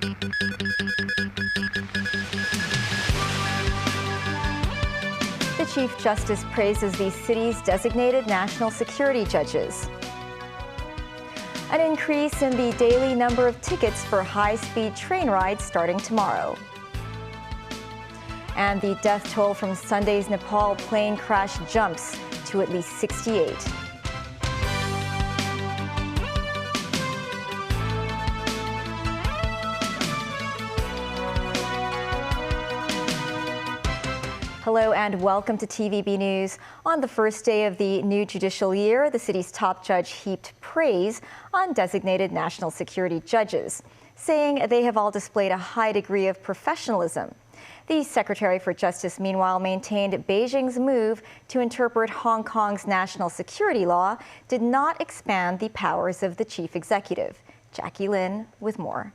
The Chief Justice praises the city's designated national security judges. An increase in the daily number of tickets for high-speed train rides starting tomorrow. And the death toll from Sunday's Nepal plane crash jumps to at least 68. Hello and welcome to TVB News. On the first day of the new judicial year, the city's top judge heaped praise on designated national security judges, saying they have all displayed a high degree of professionalism. The Secretary for Justice, meanwhile, maintained Beijing's move to interpret Hong Kong's national security law did not expand the powers of the chief executive. Jackie Lin with more.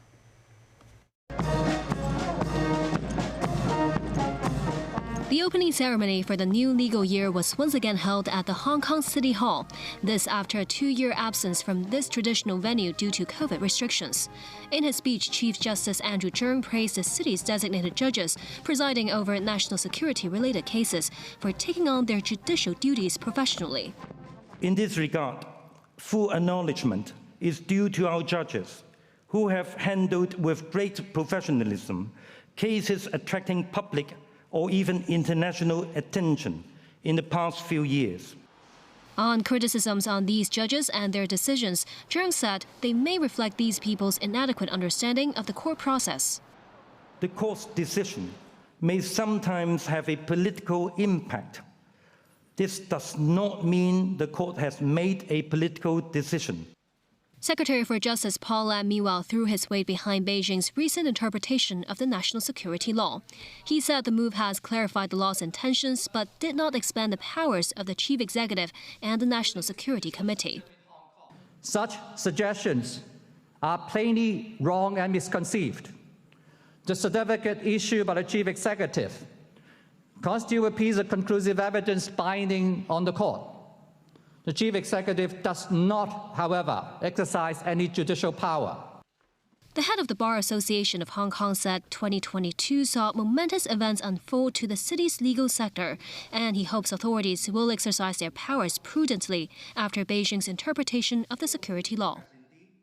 The opening ceremony for the new legal year was once again held at the Hong Kong City Hall. This after a 2-year absence from this traditional venue due to COVID restrictions. In his speech, Chief Justice Andrew Cheung praised the city's designated judges presiding over national security-related cases for taking on their judicial duties professionally. In this regard, full acknowledgement is due to our judges, who have handled with great professionalism cases attracting public or even international attention in the past few years. On criticisms on these judges and their decisions, Cheung said they may reflect these people's inadequate understanding of the court process. The court's decision may sometimes have a political impact. This does not mean the court has made a political decision. Secretary for Justice Paul Lam, meanwhile, threw his weight behind Beijing's recent interpretation of the national security law. He said the move has clarified the law's intentions, but did not expand the powers of the chief executive and the National Security Committee. Such suggestions are plainly wrong and misconceived. The certificate issued by the chief executive constitutes a piece of conclusive evidence binding on the court. The chief executive does not, however, exercise any judicial power. The head of the Bar Association of Hong Kong said 2022 saw momentous events unfold to the city's legal sector, and he hopes authorities will exercise their powers prudently after Beijing's interpretation of the security law.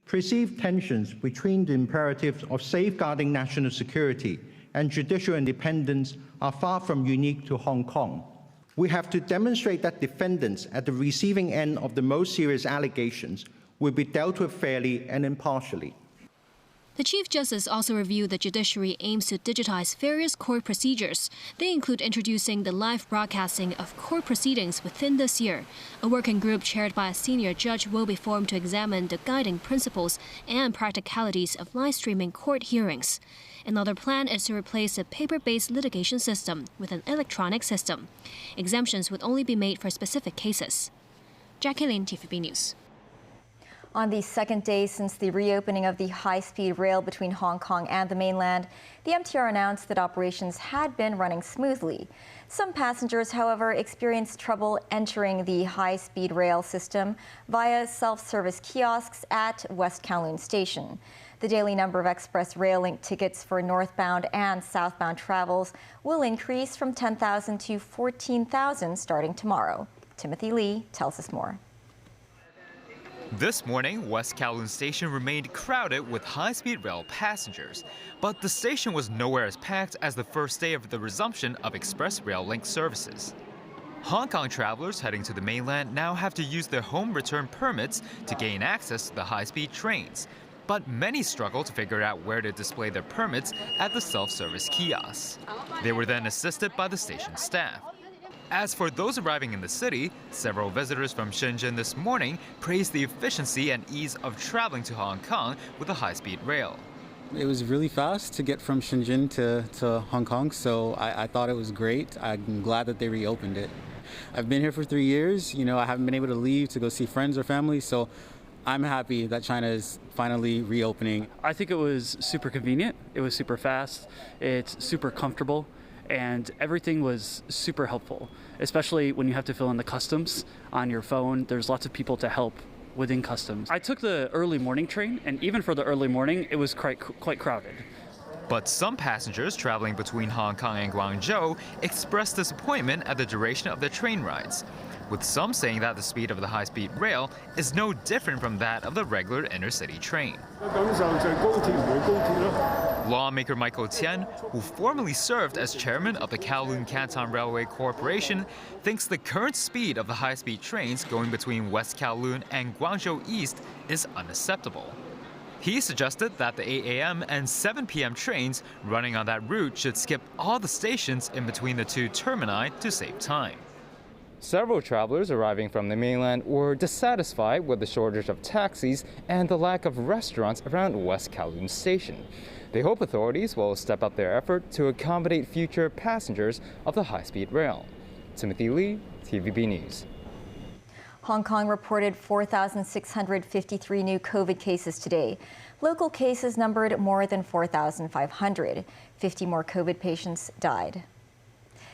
Perceived tensions between the imperatives of safeguarding national security and judicial independence are far from unique to Hong Kong. We have to demonstrate that defendants at the receiving end of the most serious allegations will be dealt with fairly and impartially. The Chief Justice also reviewed the judiciary aims to digitize various court procedures. They include introducing the live broadcasting of court proceedings within this year. A working group chaired by a senior judge will be formed to examine the guiding principles and practicalities of live streaming court hearings. Another plan is to replace the paper-based litigation system with an electronic system. Exemptions would only be made for specific cases. Jackie Lin, TVB News. On the second day since the reopening of the high-speed rail between Hong Kong and the mainland, the MTR announced that operations had been running smoothly. Some passengers, however, experienced trouble entering the high-speed rail system via self-service kiosks at West Kowloon Station. The daily number of express rail link tickets for northbound and southbound travels will increase from 10,000 to 14,000 starting tomorrow. Timothy Lee tells us more. This morning, West Kowloon Station remained crowded with high-speed rail passengers. But the station was nowhere as packed as the first day of the resumption of express rail link services. Hong Kong travelers heading to the mainland now have to use their home return permits to gain access to the high-speed trains. But many struggle to figure out where to display their permits at the self-service kiosks. They were then assisted by the station staff. As for those arriving in the city, several visitors from Shenzhen this morning praised the efficiency and ease of traveling to Hong Kong with the high-speed rail. It was really fast to get from Shenzhen to Hong Kong, so I thought it was great. I'm glad that they reopened it. I've been here for 3 years. I haven't been able to leave to go see friends or family, so I'm happy that China is finally reopening. I think it was super convenient. It was super fast. It's super comfortable. And everything was super helpful, especially when you have to fill in the customs on your phone. There's lots of people to help within customs. I took the early morning train, and even for the early morning, it was quite crowded. But some passengers traveling between Hong Kong and Guangzhou expressed disappointment at the duration of their train rides, with some saying that the speed of the high-speed rail is no different from that of the regular intercity train. Lawmaker Michael Tian, who formerly served as chairman of the Kowloon Canton Railway Corporation, thinks the current speed of the high-speed trains going between West Kowloon and Guangzhou East is unacceptable. He suggested that the 8 a.m. and 7 p.m. trains running on that route should skip all the stations in between the two termini to save time. Several travelers arriving from the mainland were dissatisfied with the shortage of taxis and the lack of restaurants around West Kowloon Station. They hope authorities will step up their effort to accommodate future passengers of the high-speed rail. Timothy Lee, TVB News. Hong Kong reported 4,653 new COVID cases today. Local cases numbered more than 4,500. 50 more COVID patients died.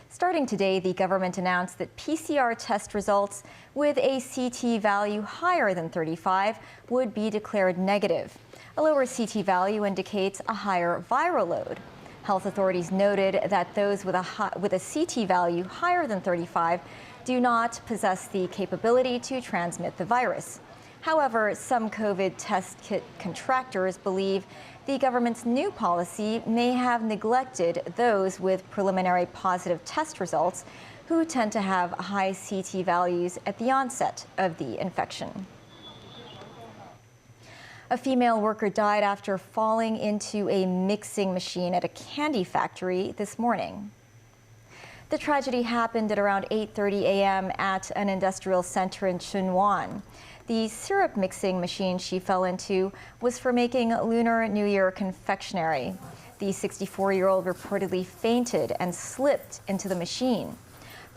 Starting today, the government announced that PCR test results with a CT value higher than 35 would be declared negative. A lower CT value indicates a higher viral load. Health authorities noted that those with a CT value higher than 35 do not possess the capability to transmit the virus. However, some COVID test kit contractors believe the government's new policy may have neglected those with preliminary positive test results who tend to have high CT values at the onset of the infection. A female worker died after falling into a mixing machine at a candy factory this morning. The tragedy happened at around 8:30 a.m. at an industrial center in Tsuen Wan. The syrup mixing machine she fell into was for making Lunar New Year confectionery. The 64-year-old reportedly fainted and slipped into the machine.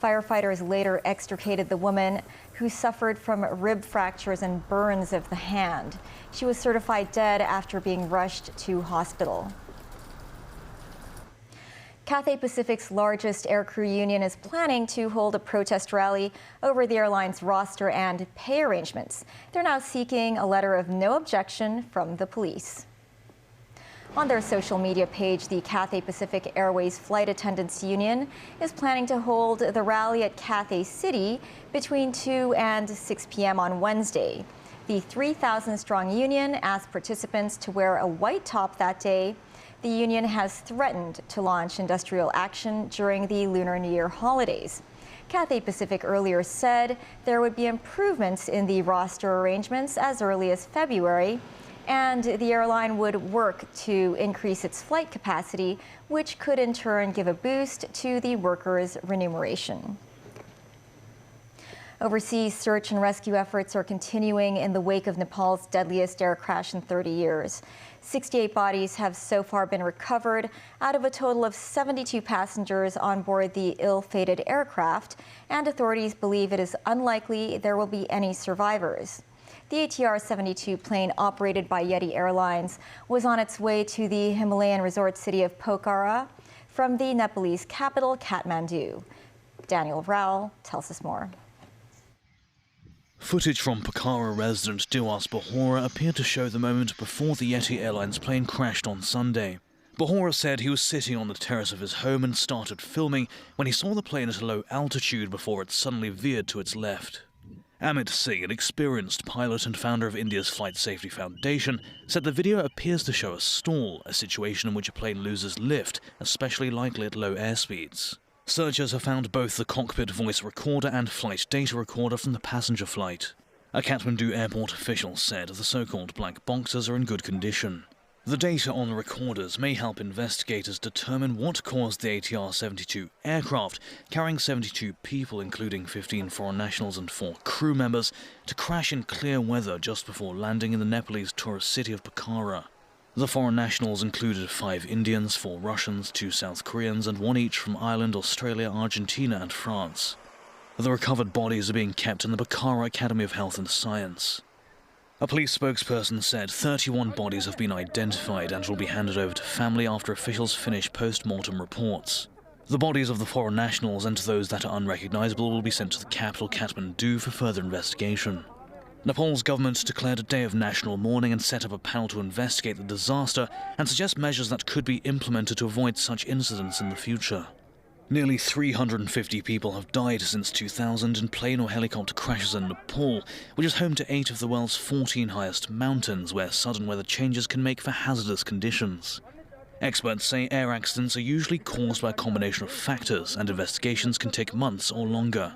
Firefighters later extricated the woman, who suffered from rib fractures and burns of the hand. She was certified dead after being rushed to hospital. Cathay Pacific's largest aircrew union is planning to hold a protest rally over the airline's roster and pay arrangements. They're now seeking a letter of no objection from the police. On their social media page, the Cathay Pacific Airways Flight Attendants Union is planning to hold the rally at Cathay City between 2 and 6 p.m. on Wednesday. The 3,000-strong union asked participants to wear a white top that day. The union has threatened to launch industrial action during the Lunar New Year holidays. Cathay Pacific earlier said there would be improvements in the roster arrangements as early as February, and the airline would work to increase its flight capacity, which could in turn give a boost to the workers' remuneration. Overseas search and rescue efforts are continuing in the wake of Nepal's deadliest air crash in 30 years. 68 bodies have so far been recovered out of a total of 72 passengers on board the ill-fated aircraft, and authorities believe it is unlikely there will be any survivors. The ATR-72 plane operated by Yeti Airlines was on its way to the Himalayan resort city of Pokhara from the Nepalese capital, Kathmandu. Daniel Rao tells us more. Footage from Pokhara resident Diwas Bahora appeared to show the moment before the Yeti Airlines plane crashed on Sunday. Bahora said he was sitting on the terrace of his home and started filming when he saw the plane at a low altitude before it suddenly veered to its left. Amit Singh, an experienced pilot and founder of India's Flight Safety Foundation, said the video appears to show a stall, a situation in which a plane loses lift, especially likely at low airspeeds. Searchers have found both the cockpit voice recorder and flight data recorder from the passenger flight. A Kathmandu airport official said the so-called black boxes are in good condition. The data on the recorders may help investigators determine what caused the ATR-72 aircraft, carrying 72 people, including 15 foreign nationals and 4 crew members, to crash in clear weather just before landing in the Nepalese tourist city of Pokhara. The foreign nationals included 5 Indians, 4 Russians, 2 South Koreans, and 1 each from Ireland, Australia, Argentina, and France. The recovered bodies are being kept in the Pokhara Academy of Health and Science. A police spokesperson said 31 bodies have been identified and will be handed over to family after officials finish post-mortem reports. The bodies of the foreign nationals and those that are unrecognizable will be sent to the capital, Kathmandu, for further investigation. Nepal's government declared a day of national mourning and set up a panel to investigate the disaster and suggest measures that could be implemented to avoid such incidents in the future. Nearly 350 people have died since 2000 in plane or helicopter crashes in Nepal, which is home to 8 of the world's 14 highest mountains, where sudden weather changes can make for hazardous conditions. Experts say air accidents are usually caused by a combination of factors, and investigations can take months or longer.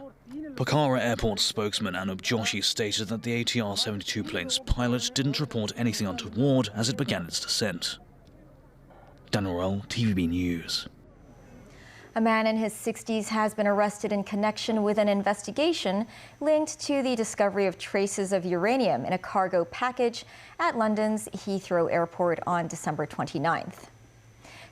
Pokhara Airport spokesman Anup Joshi stated that the ATR-72 plane's pilot didn't report anything untoward as it began its descent. Daniel Roll, TVB News. A man in his 60s has been arrested in connection with an investigation linked to the discovery of traces of uranium in a cargo package at London's Heathrow Airport on December 29th.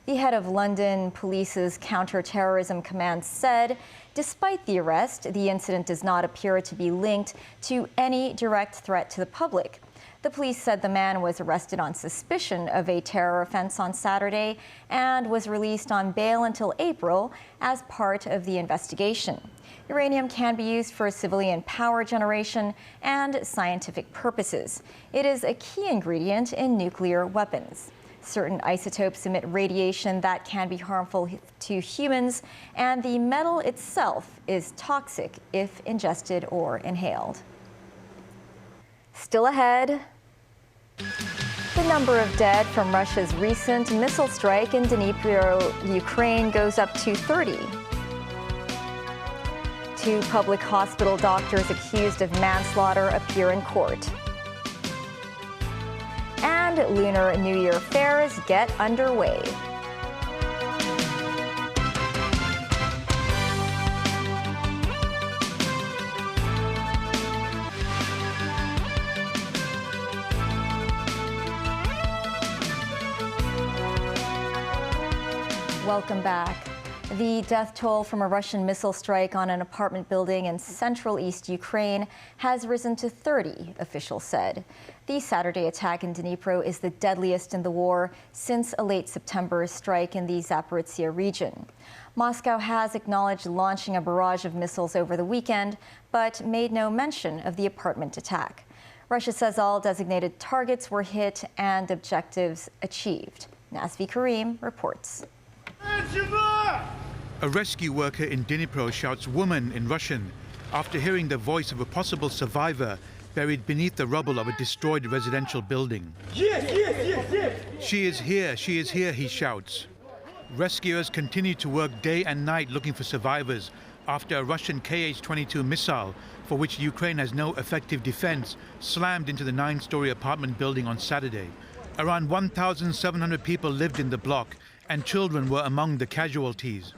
The head of London Police's Counter-Terrorism Command said, despite the arrest, the incident does not appear to be linked to any direct threat to the public. The police said the man was arrested on suspicion of a terror offense on Saturday and was released on bail until April as part of the investigation. Uranium can be used for civilian power generation and scientific purposes. It is a key ingredient in nuclear weapons. Certain isotopes emit radiation that can be harmful to humans, and the metal itself is toxic if ingested or inhaled. Still ahead, the number of dead from Russia's recent missile strike in Dnipro, Ukraine, goes up to 30. 2 public hospital doctors accused of manslaughter appear in court. And Lunar New Year fairs get underway. Welcome back. The death toll from a Russian missile strike on an apartment building in central East Ukraine has risen to 30, officials said. The Saturday attack in Dnipro is the deadliest in the war since a late September strike in the Zaporizhzhia region. Moscow has acknowledged launching a barrage of missiles over the weekend, but made no mention of the apartment attack. Russia says all designated targets were hit and objectives achieved. Nazvi Karim reports. A rescue worker in Dnipro shouts "woman" in Russian after hearing the voice of a possible survivor buried beneath the rubble of a destroyed residential building. She is here, he shouts. Rescuers continue to work day and night looking for survivors after a Russian Kh-22 missile, for which Ukraine has no effective defense, slammed into the 9-story apartment building on Saturday. Around 1,700 people lived in the block, and children were among the casualties.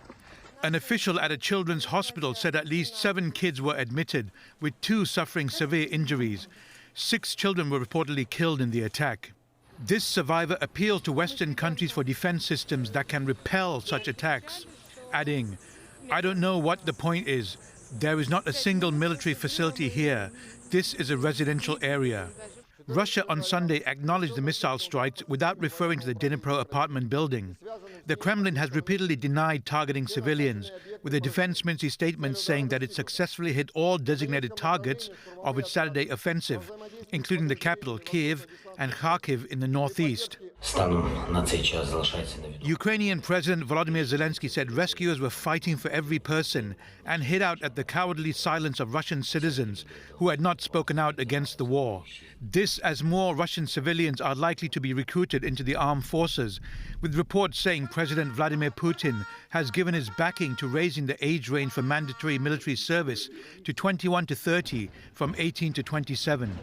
An official at a children's hospital said at least 7 kids were admitted, with 2 suffering severe injuries. 6 children were reportedly killed in the attack. This survivor appealed to Western countries for defense systems that can repel such attacks, adding, "I don't know what the point is. There is not a single military facility here. This is a residential area." Russia on Sunday acknowledged the missile strikes without referring to the Dnipro apartment building. The Kremlin has repeatedly denied targeting civilians, with the defense ministry statement saying that it successfully hit all designated targets of its Saturday offensive, including the capital, Kyiv, and Kharkiv in the northeast. Ukrainian President Volodymyr Zelensky said rescuers were fighting for every person and hit out at the cowardly silence of Russian citizens who had not spoken out against the war. This as more Russian civilians are likely to be recruited into the armed forces, with reports saying President Vladimir Putin has given his backing to raising the age range for mandatory military service to 21 to 30 from 18 to 27.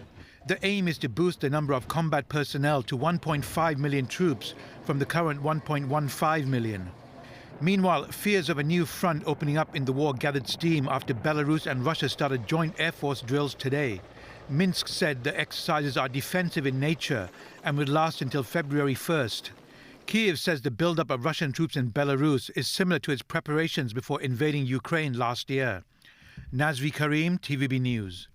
The aim is to boost the number of combat personnel to 1.5 million troops from the current 1.15 million. Meanwhile, fears of a new front opening up in the war gathered steam after Belarus and Russia started joint Air Force drills today. Minsk said the exercises are defensive in nature and will last until February 1st. Kyiv says the buildup of Russian troops in Belarus is similar to its preparations before invading Ukraine last year. Nazvi Karim, TVB News.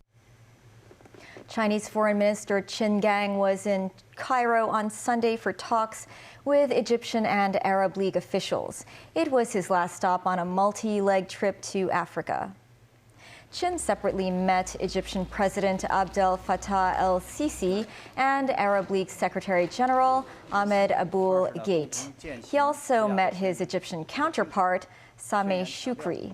Chinese Foreign Minister Qin Gang was in Cairo on Sunday for talks with Egyptian and Arab League officials. It was his last stop on a multi-leg trip to Africa. Chin separately met Egyptian President Abdel Fattah el-Sisi and Arab League Secretary General Ahmed Aboul Gheit. He also met his Egyptian counterpart, Sameh Shoukry.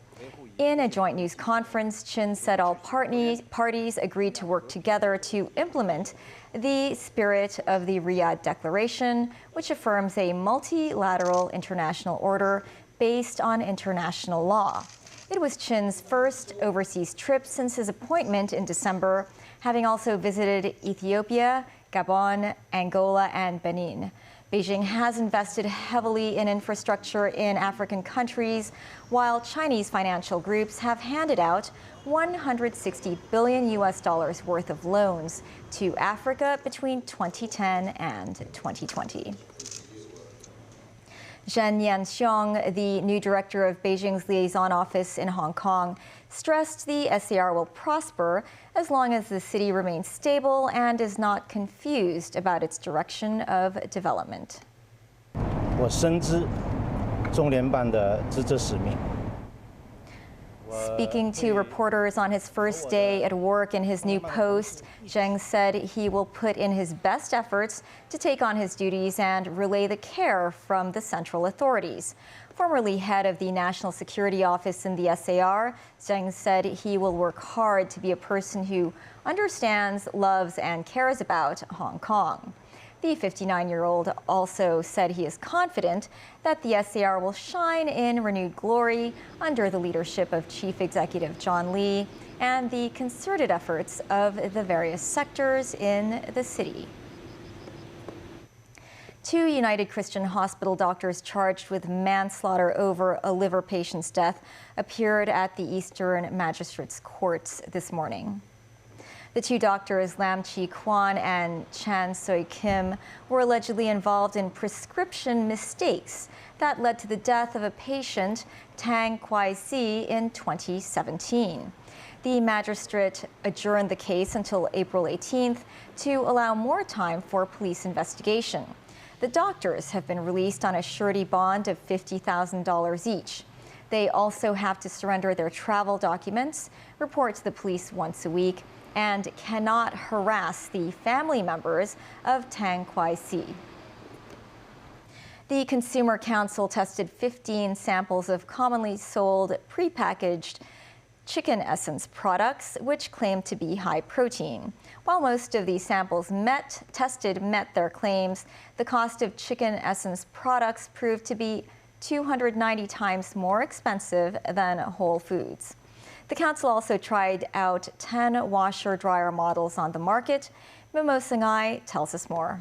In a joint news conference, Chin said all parties agreed to work together to implement the spirit of the Riyadh Declaration, which affirms a multilateral international order based on international law. It was Chin's first overseas trip since his appointment in December, having also visited Ethiopia, Gabon, Angola, and Benin. Beijing has invested heavily in infrastructure in African countries, while Chinese financial groups have handed out $160 billion worth of loans to Africa between 2010 and 2020. Zhen Yanxiong, the new director of Beijing's Liaison office in Hong Kong, stressed the SAR will prosper as long as the city remains stable and is not confused about its direction of development. 我深知中联办的职责使命。 Speaking to reporters on his first day at work in his new post, Zheng said he will put in his best efforts to take on his duties and relay the care from the central authorities. Formerly head of the National Security Office in the SAR, Zheng said he will work hard to be a person who understands, loves, and cares about Hong Kong. The 59-year-old also said he is confident that the SAR will shine in renewed glory under the leadership of Chief Executive John Lee and the concerted efforts of the various sectors in the city. 2 United Christian Hospital doctors charged with manslaughter over a liver patient's death appeared at the Eastern Magistrates Courts this morning. The 2 doctors, Lam Chi Kwan and Chan Soi Kim, were allegedly involved in prescription mistakes that led to the death of a patient, Tang Kwai Si, in 2017. The magistrate adjourned the case until April 18th to allow more time for police investigation. The doctors have been released on a surety bond of $50,000 each. They also have to surrender their travel documents, report to the police once a week, and cannot harass the family members of Tang Kwai Si. The Consumer Council tested 15 samples of commonly sold prepackaged chicken essence products, which claim to be high protein. While most of these samples met their claims, the cost of chicken essence products proved to be 290 times more expensive than whole foods. The council also tried out 10 washer-dryer models on the market. Momo Sangai tells us more.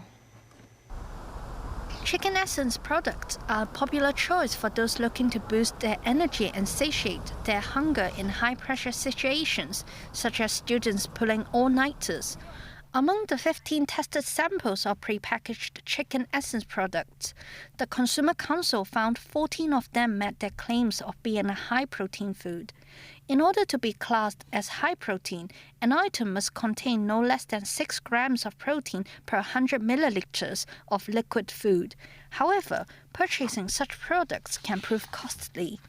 Chicken essence products are a popular choice for those looking to boost their energy and satiate their hunger in high-pressure situations, such as students pulling all-nighters. Among the 15 tested samples of prepackaged chicken essence products, the Consumer Council found 14 of them met their claims of being a high-protein food. In order to be classed as high protein, an item must contain no less than 6 grams of protein per 100 milliliters of liquid food. However, purchasing such products can prove costly.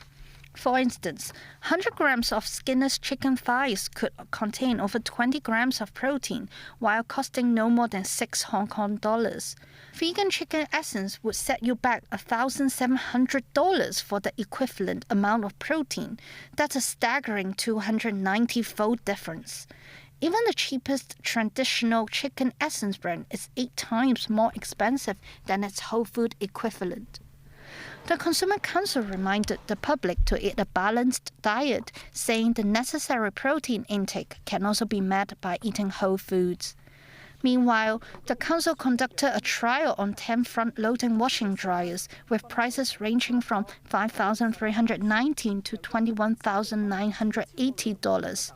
For instance, 100 grams of skinless chicken thighs could contain over 20 grams of protein, while costing no more than 6 Hong Kong dollars. Vegan chicken essence would set you back $1,700 for the equivalent amount of protein. That's a staggering 290-fold difference. Even the cheapest traditional chicken essence brand is 8 times more expensive than its whole food equivalent. The Consumer Council reminded the public to eat a balanced diet, saying the necessary protein intake can also be met by eating whole foods. Meanwhile, the Council conducted a trial on 10 front-loading washing dryers with prices ranging from $5,319 to $21,980.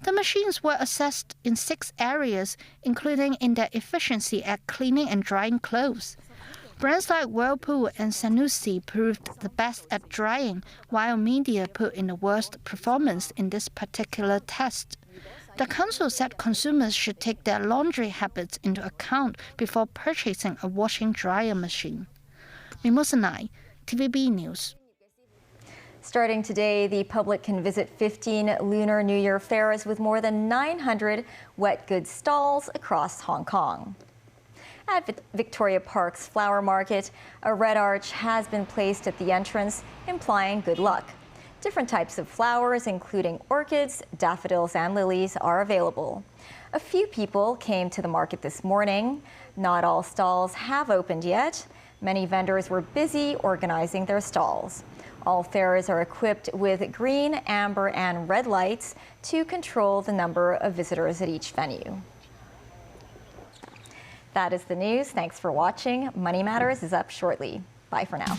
The machines were assessed in 6 areas, including in their efficiency at cleaning and drying clothes. Brands like Whirlpool and Sanusi proved the best at drying, while Media put in the worst performance in this particular test. The council said consumers should take their laundry habits into account before purchasing a washing dryer machine. Mimosanai, TVB News. Starting today, the public can visit 15 Lunar New Year fairs with more than 900 wet goods stalls across Hong Kong. At Victoria Park's flower market, a red arch has been placed at the entrance, implying good luck. Different types of flowers, including orchids, daffodils, and lilies, are available. A few people came to the market this morning. Not all stalls have opened yet. Many vendors were busy organizing their stalls. All fairs are equipped with green, amber, and red lights to control the number of visitors at each venue. That is the news. Thanks for watching. Money Matters is up shortly. Bye for now.